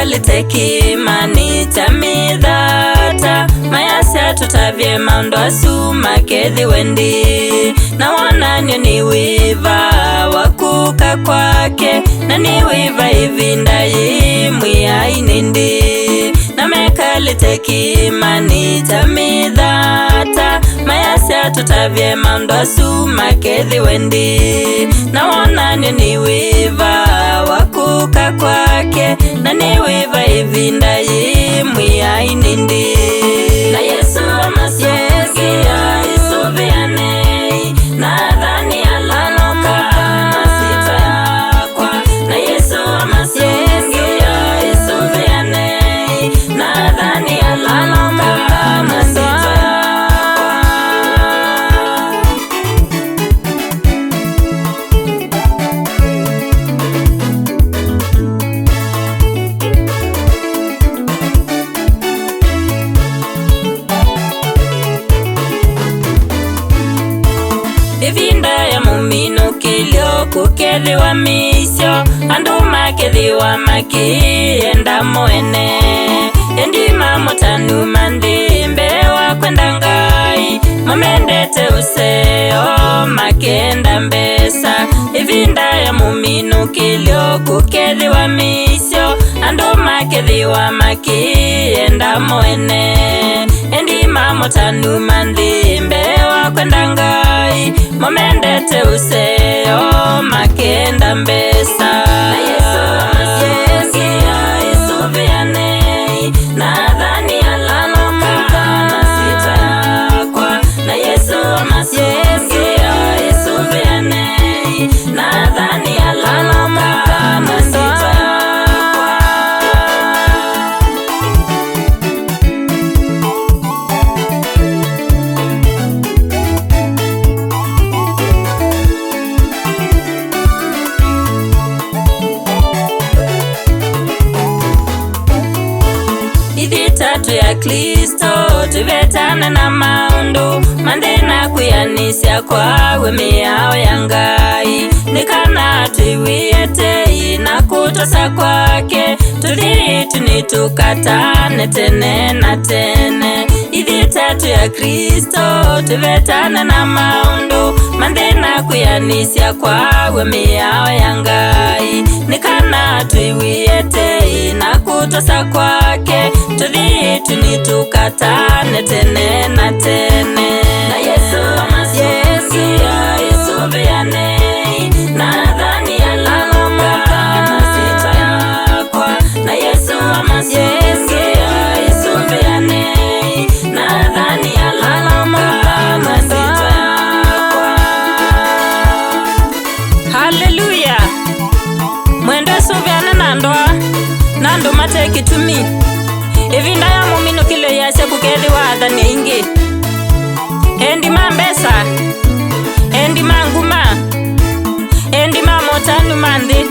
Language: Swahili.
Namekalite mani tamidhata mayasya tutavye maundo asuma kethi wendi na wananyo ni wiva wakuka kwake na ni wiva ivinda yimwi ainindi. Namekalite mani tamidhata mayasya tutavye maundo asuma kethi wendi na wananyo ni wiva wakuka kwake na ni wiva ivinda yimwi ainindi. Na Yesu amasikia isuviane nadhani alanoka masito yakwa. Na Yesu amasikia isuviane nadhani alanoka masito yakwa. Ivinda ya mumino kilio kukethiwa misyo andu makethiwa makienda mwene endima mutanu manthi mbewa kwenda Ngai mamendete useo makenda mbesa. Ivinda ya mumino kilio kukethiwa misyo andu makethiwa makienda mwene endima mutanu manthi mbewa kwenda Ngai mamendete useo makenda mbesa. Na Yesu amasikia isuviane nadhani alanoka masito yakwa. Na Yesu amasikia isuviane nadhani alanoka masito yakwa. Ithitatu ya Kristo tuvetana na maundu mandina kuyanisya kwawe miao ya Ngai nikana tuiwiete na kutosa kwake tuthitu nitukatane tene na tene. Ithitatu ya Kristo tuvetana na maundu mandina kuyanisya kwawe miao ya Ngai nikana tuiwiete na kutosa kwake tuthitu nitukatane tene na tene. Na Yesu amasikia isuviane nadhani alanoka masito yakwa. Na Yesu amasikia isuviane nadhani alanoka masito yakwa. Haleluya. Mwendo suviane nando mateki tumi ivinda ya mumino kilo yase kukethiwa athani aingi endima mbesa endima nguma endima motanu manthi